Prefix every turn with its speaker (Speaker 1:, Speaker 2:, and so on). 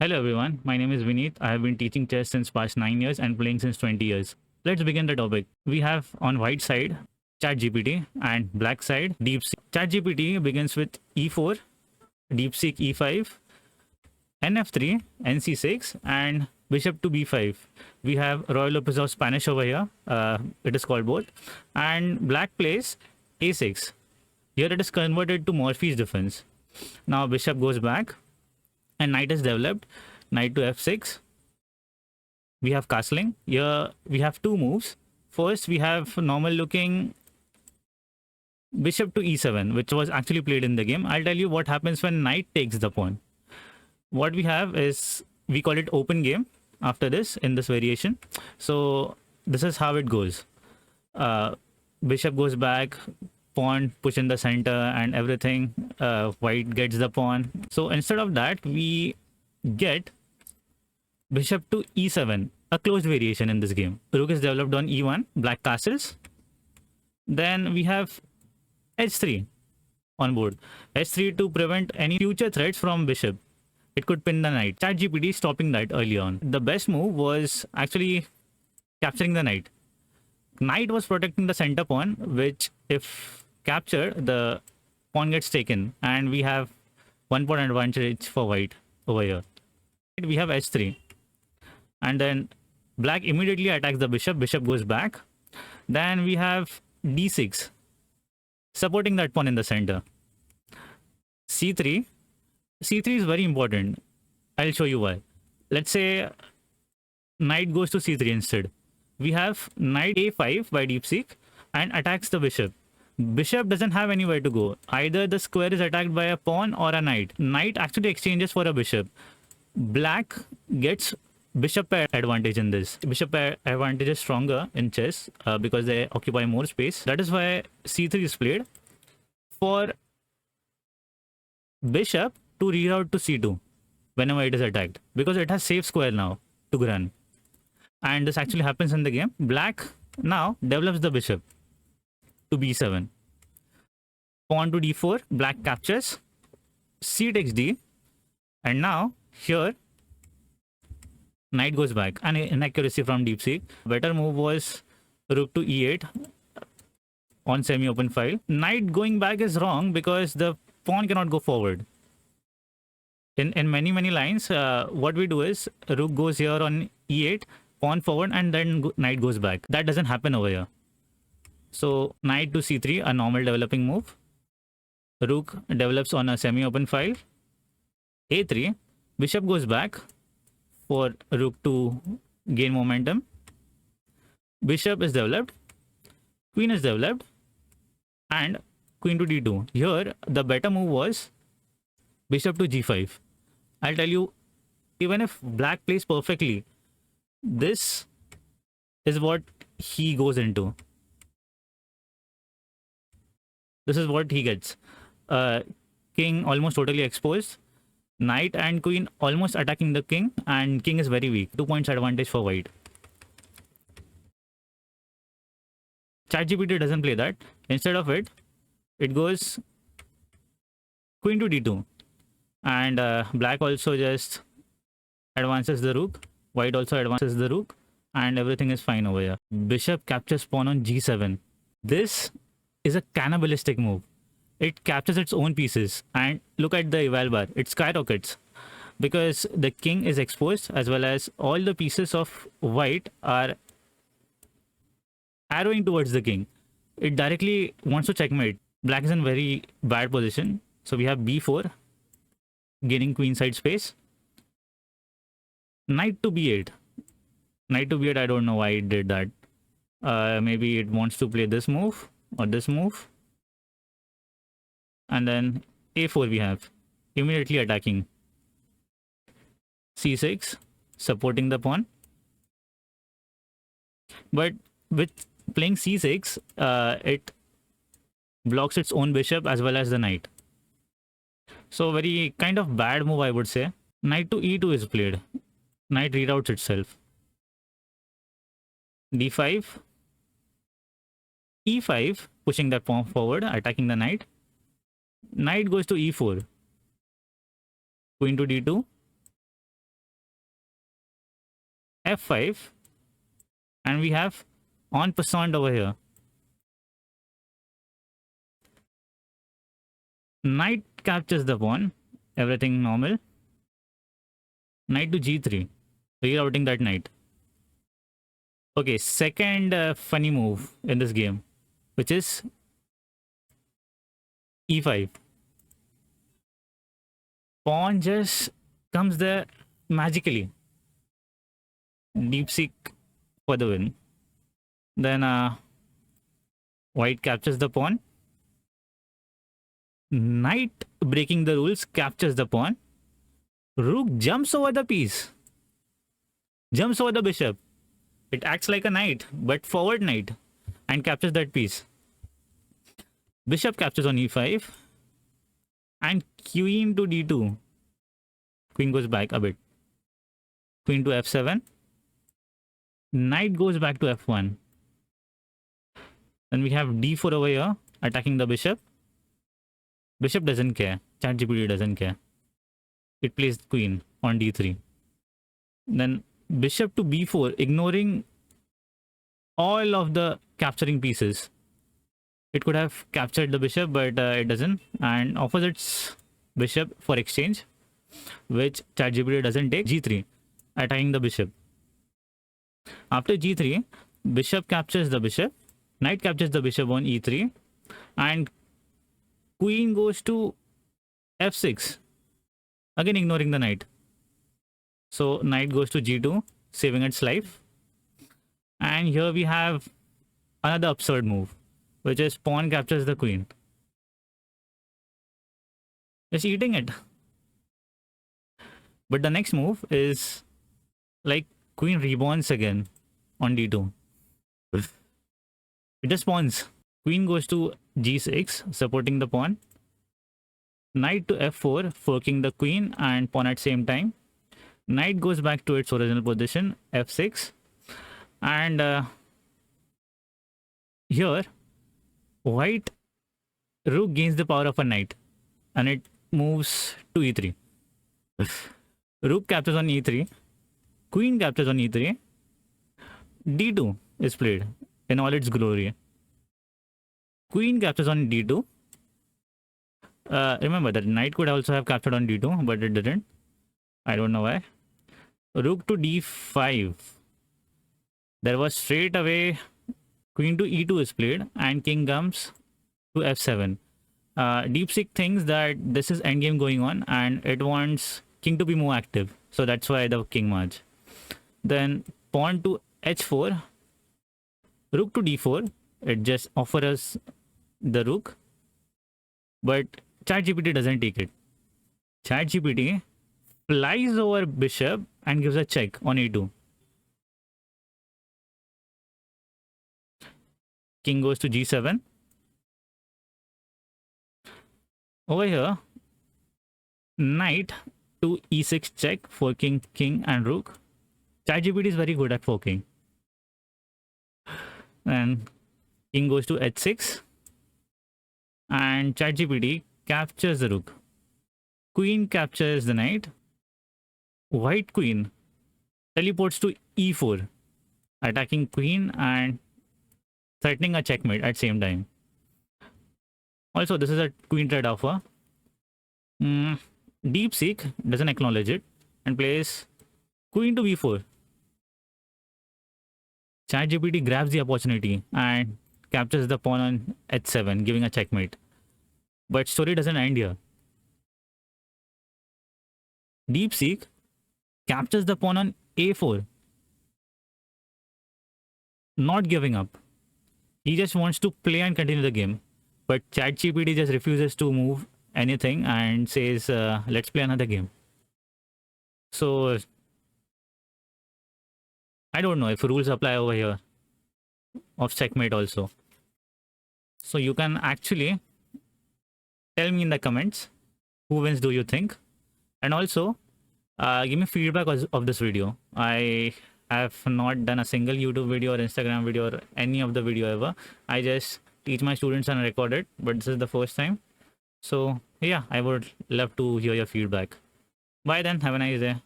Speaker 1: Hello everyone, my name is Vineet. I have been teaching chess since past 9 years and playing since 20 years. Let's begin the topic. We have on white side ChatGPT and black side DeepSeek. ChatGPT begins with E4, DeepSeek E5, NF3, NC6 and bishop to B5. We have Royal Lopez of Spanish over here. It is called both. And black plays A6. Here it is converted to Morphy's defense. Now bishop goes back and knight is developed. Knight to f6. We have castling. Here we have two moves. First we have normal looking bishop to e7, which was actually played in the game. I'll tell you what happens when knight takes the pawn. What we have is, we call it open game after this in this variation. So this is how it goes. Bishop goes back, pawn push in the center and everything. White gets the pawn. So instead of that, we get bishop to e7, a closed variation in this game. Rook is developed on e1, black castles. Then we have h3 on board. h3 to prevent any future threats from bishop. It could pin the knight. ChatGPT stopping that early on. The best move was actually capturing the knight. Knight was protecting the center pawn, which if captured, the pawn gets taken, and we have 1 pawn advantage for white over here. We have h3, and then black immediately attacks the bishop. Bishop goes back. Then we have d6, supporting that pawn in the center. c3. c3 is very important. I'll show you why. Let's say knight goes to c3 instead. We have knight a5 by DeepSeek and attacks the bishop. Bishop doesn't have anywhere to go. Either the square is attacked by a pawn or a knight. Knight actually exchanges for a bishop. Black gets bishop pair advantage in this. Bishop pair advantage is stronger in chess because they occupy more space. That is why c3 is played for bishop to reroute to c2 whenever it is attacked, because it has safe square now to run. And this actually happens in the game. Black now develops the bishop to b7. Pawn to d4. Black captures. C takes d. And now here knight goes back. An inaccuracy from DeepSeek. Better move was rook to e8 on semi-open file. Knight going back is wrong because the pawn cannot go forward. In many lines, what we do is rook goes here on e8, pawn forward, and then knight goes back. That doesn't happen over here. So knight to c3, a normal developing move. Rook develops on a semi-open file. a3, bishop goes back for rook to gain momentum. Bishop is developed. Queen is developed. And queen to d2. Here, the better move was bishop to g5. I'll tell you, even if black plays perfectly, this is what he goes into. This is what he gets. King almost totally exposed. Knight and queen almost attacking the king, and king is very weak. 2 points advantage for white. ChatGPT doesn't play that. Instead of it, it goes queen to d2. And black also just advances the rook. White also advances the rook. And everything is fine over here. Bishop captures pawn on g7. This is a cannibalistic move. It captures its own pieces. And look at the eval bar. It skyrockets. Because the king is exposed, as well as all the pieces of white are arrowing towards the king. It directly wants to checkmate. Black is in very bad position. So we have b4. Gaining queenside space. Knight to b8. Knight to b8, I don't know why it did that. Maybe it wants to play this move or this move. And then a4 we have. Immediately attacking. c6. Supporting the pawn. But with playing c6, it blocks its own bishop as well as the knight. So very kind of bad move, I would say. Knight to e2 is played. Knight reroutes itself. d5. e5, pushing that pawn forward, attacking the knight. Knight goes to e4. Queen to d2. f5, and we have en passant over here. Knight captures the pawn, everything normal. Knight to g3, rerouting that knight. Okay, second funny move in this game, which is e5. Pawn just comes there magically. DeepSeek for the win. Then white captures the pawn. Knight, breaking the rules, captures the pawn. Rook jumps over the piece. Jumps over the bishop. It acts like a knight, but forward knight, and captures that piece. Bishop captures on e5. And queen to d2. Queen goes back a bit. Queen to f7. Knight goes back to f1. Then we have d4 over here, attacking the bishop. Bishop doesn't care. ChatGPT doesn't care. It plays queen on d3. Then bishop to b4, ignoring all of the capturing pieces. It could have captured the bishop, but it doesn't, and offers its bishop for exchange, which ChatGPT doesn't take. g3, attacking the bishop. After g3, bishop captures the bishop. Knight captures the bishop on e3, and queen goes to f6, again ignoring the knight. So knight goes to g2, saving its life. And here we have another absurd move, which is pawn captures the queen. Just eating it. But the next move is like queen reborns again on d2. It just spawns. Queen goes to g6, supporting the pawn. Knight to f4, forking the queen and pawn at same time. Knight goes back to its original position, f6. And here, white rook gains the power of a knight, and it moves to e3. Rook captures on e3. Queen captures on e3. d2 is played in all its glory. Queen captures on d2. Remember that knight could also have captured on d2, but it didn't. I don't know why. Rook to d5. There was straight away queen to e2 is played, and king comes to f7. DeepSeek thinks that this is endgame going on, and it wants king to be more active. So that's why the king merge. Then pawn to h4. Rook to d4. It just offers us the rook. But ChatGPT doesn't take it. ChatGPT flies over bishop and gives a check on a2. King goes to g7. Over here, knight to e6 check, forking king and rook. ChatGPT is very good at forking. And king goes to h6. And ChatGPT captures the rook. Queen captures the knight. White queen teleports to e4, attacking queen and threatening a checkmate at same time. Also, this is a queen trade offer. DeepSeek doesn't acknowledge it and plays queen to b4. ChatGPT grabs the opportunity and captures the pawn on h7, giving a checkmate. But story doesn't end here. DeepSeek captures the pawn on a4, not giving up. He just wants to play and continue the game. But ChatGPT just refuses to move anything and says, let's play another game. So I don't know if rules apply over here of checkmate also. So you can actually tell me in the comments who wins do you think, and also give me feedback of this video. I have not done a single YouTube video or Instagram video or any of the video ever. I just teach my students and record it, but this is the first time. So yeah, I would love to hear your feedback. Bye then, have a nice day.